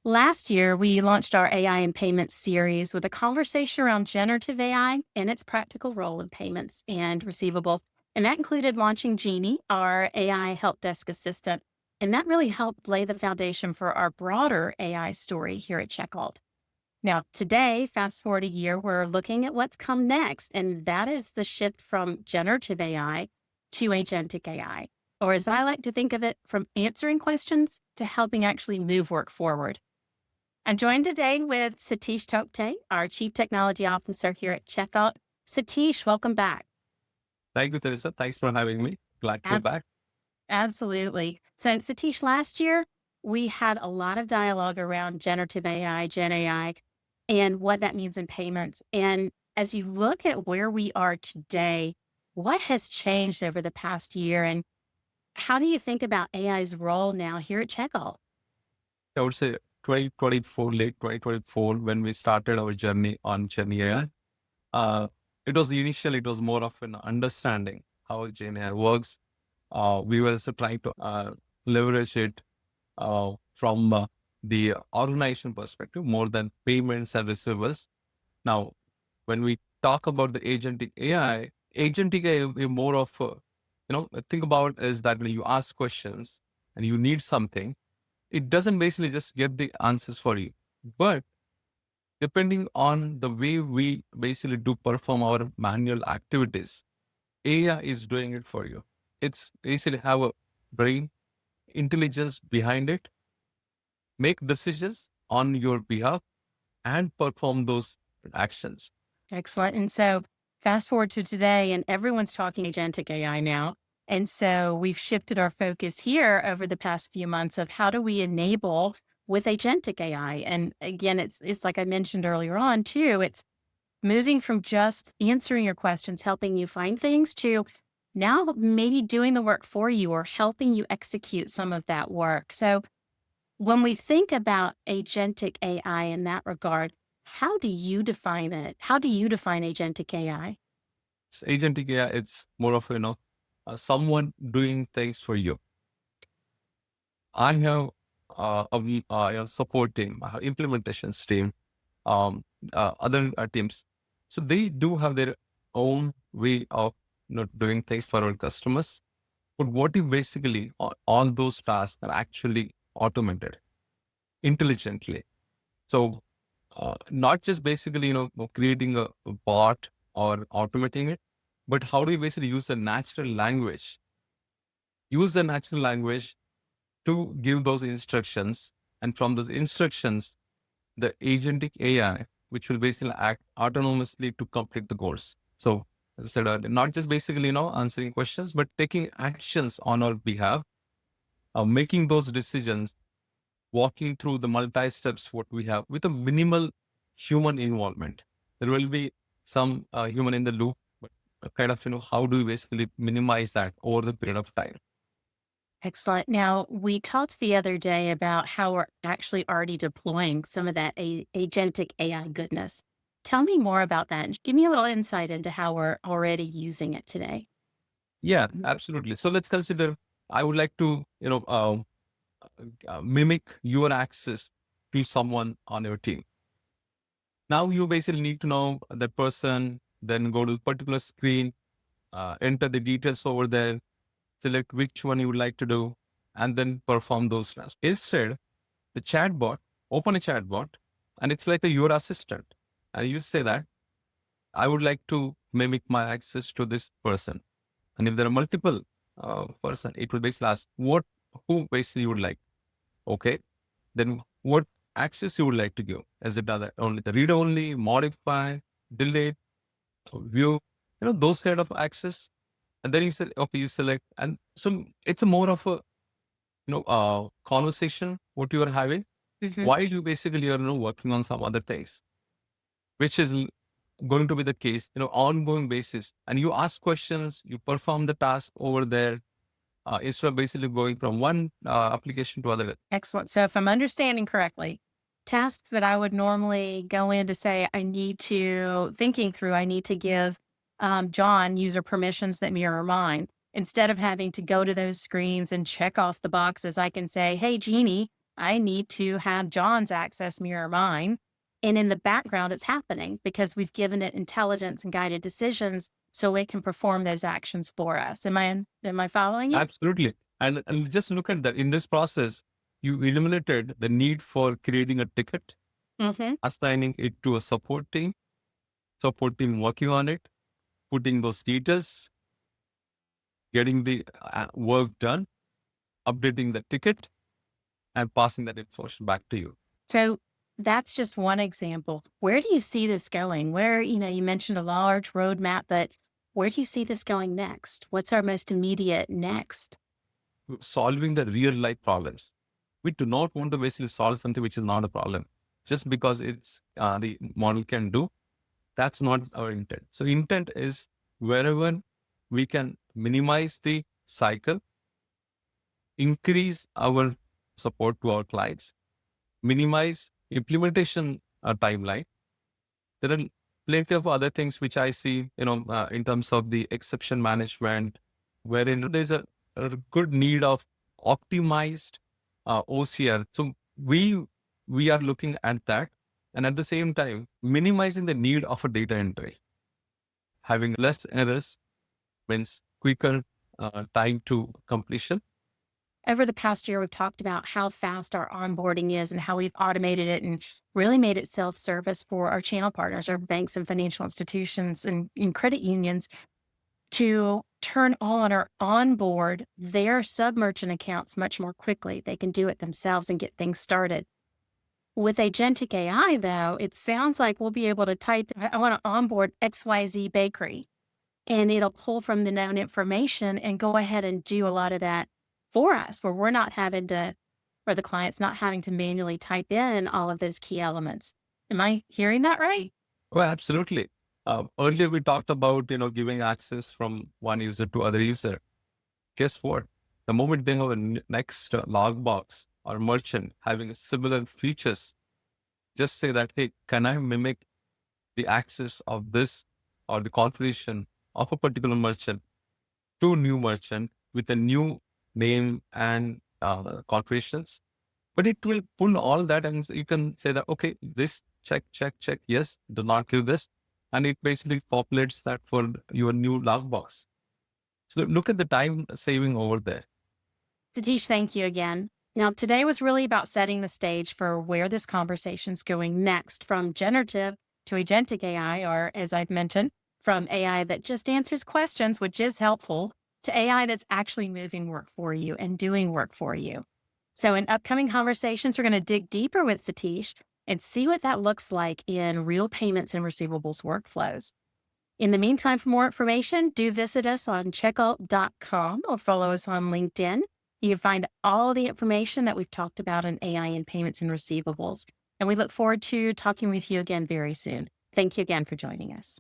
Last year, we launched our AI and payments series with a conversation around generative AI and its practical role in payments and receivables. And that included launching Genie, our AI help desk assistant. And that really helped lay the foundation for our broader AI story here at CheckAlt. Now, today, fast forward a year, we're looking at what's come next. And that is the shift from generative AI to agentic AI, or as I like to think of it, from answering questions to helping actually move work forward. I'm joined today with Satish Thopte, our Chief Technology Officer here at CheckAlt. Satish, welcome back. Thank you, Teresa. Thanks for having me. Glad to be Abs- back. Absolutely. So, Satish, last year we had a lot of dialogue around generative AI, Gen AI, and what that means in payments. And as you look at where we are today, what has changed over the past year? And how do you think about AI's role now here at CheckAlt? I would say 2024, late 2024, when we started our journey on Gen AI, it was more of an understanding how Gen AI works. We were also trying to leverage it from the organization perspective more than payments and receivables. Now, when we talk about the agentic AI is more of think about is that when you ask questions and you need something, it doesn't basically just get the answers for you, but depending on the way we basically do perform our manual activities, AI is doing it for you. It's basically have a brain intelligence behind it, make decisions on your behalf and perform those actions. Excellent. And so fast forward to today, and everyone's talking agentic AI now. And so we've shifted our focus here over the past few months of how do we enable with agentic AI. And again, it's like I mentioned earlier on too, it's moving from just answering your questions, helping you find things to now maybe doing the work for you or helping you execute some of that work. So when we think about agentic AI in that regard, how do you define it? How do you define agentic AI? Agentic AI, it's more of someone doing things for you. I have support team, I have implementations team, other teams. So they do have their own way of doing things for our customers. But what if basically all those tasks are actually automated intelligently? So not just basically creating a bot or automating it, but how do we basically use the natural language? Use the natural language to give those instructions, and from those instructions, the agentic AI, which will basically act autonomously to complete the goals. So, as I said earlier, not just basically answering questions, but taking actions on our behalf, making those decisions, walking through the multi steps what we have with a minimal human involvement. There will be some human in the loop, but kind of how do we basically minimize that over the period of time? Excellent. Now, we talked the other day about how we're actually already deploying some of that agentic AI goodness. Tell me more about that and give me a little insight into how we're already using it today. Yeah, absolutely. So let's consider. I would like to mimic your access to someone on your team. Now you basically need to know that person, then go to a particular screen, enter the details over there, select which one you would like to do, and then perform those tasks. Instead, the chatbot, open a chatbot, and it's like your assistant. And you say that, I would like to mimic my access to this person. And if there are multiple person, it will basically ask, who basically you would like? Okay. Then what access you would like to give? Is it only the read only, modify, delete, view, those kind of access. And then you say, okay, you select. And so it's a more of a, conversation, what you are having, Mhm. while you basically are, working on some other things, which is going to be the case, ongoing basis. And you ask questions, you perform the task over there, instead of basically going from one application to other. Excellent. So, if I'm understanding correctly, tasks that I would normally go in to say, I need to give John user permissions that mirror mine. Instead of having to go to those screens and check off the boxes, I can say, hey, Jeannie, I need to have John's access mirror mine. And in the background, it's happening because we've given it intelligence and guided decisions so it can perform those actions for us. Am I following you? Absolutely. And just look at that. In this process, you eliminated the need for creating a ticket, Mm-hmm. assigning it to a support team working on it, putting those details, getting the work done, updating the ticket, and passing that information back to you. So that's just one example. Where do you see this going? Where, you mentioned a large roadmap, but where do you see this going next? What's our most immediate next? Solving the real life problems. We do not want to basically solve something which is not a problem just because it's the model can do. That's not our intent. So intent is wherever we can minimize the cycle, increase our support to our clients, minimize implementation timeline. There are plenty of other things which I see, in terms of the exception management, wherein there's a good need of optimized OCR. So we are looking at that, and at the same time minimizing the need of a data entry. Having less errors means quicker time to completion. Over the past year, we've talked about how fast our onboarding is and how we've automated it and really made it self-service for our channel partners, our banks and financial institutions and credit unions to turn on or onboard their sub-merchant accounts much more quickly. They can do it themselves and get things started. With Agentic AI, though, it sounds like we'll be able to type, I want to onboard XYZ bakery, and it'll pull from the known information and go ahead and do a lot of that for us, where we're not having to, or the client's not having to manually type in all of those key elements. Am I hearing that right? Well, absolutely. Earlier we talked about, giving access from one user to other user. Guess what? The moment they have a next log box or merchant having similar features, just say that, hey, can I mimic the access of this or the configuration of a particular merchant to new merchant with a new name and configurations? But it will pull all that, and you can say that, okay, this check, yes, do not give this. And it basically populates that for your new log box. So look at the time saving over there. Satish, thank you again. Now, today was really about setting the stage for where this conversation's going next, from generative to agentic AI, or as I've mentioned, from AI that just answers questions, which is helpful, to AI that's actually moving work for you and doing work for you. So in upcoming conversations, we're going to dig deeper with Satish and see what that looks like in real payments and receivables workflows. In the meantime, for more information, do visit us on CheckAlt.com or follow us on LinkedIn. You can find all the information that we've talked about in AI and payments and receivables. And we look forward to talking with you again very soon. Thank you again for joining us.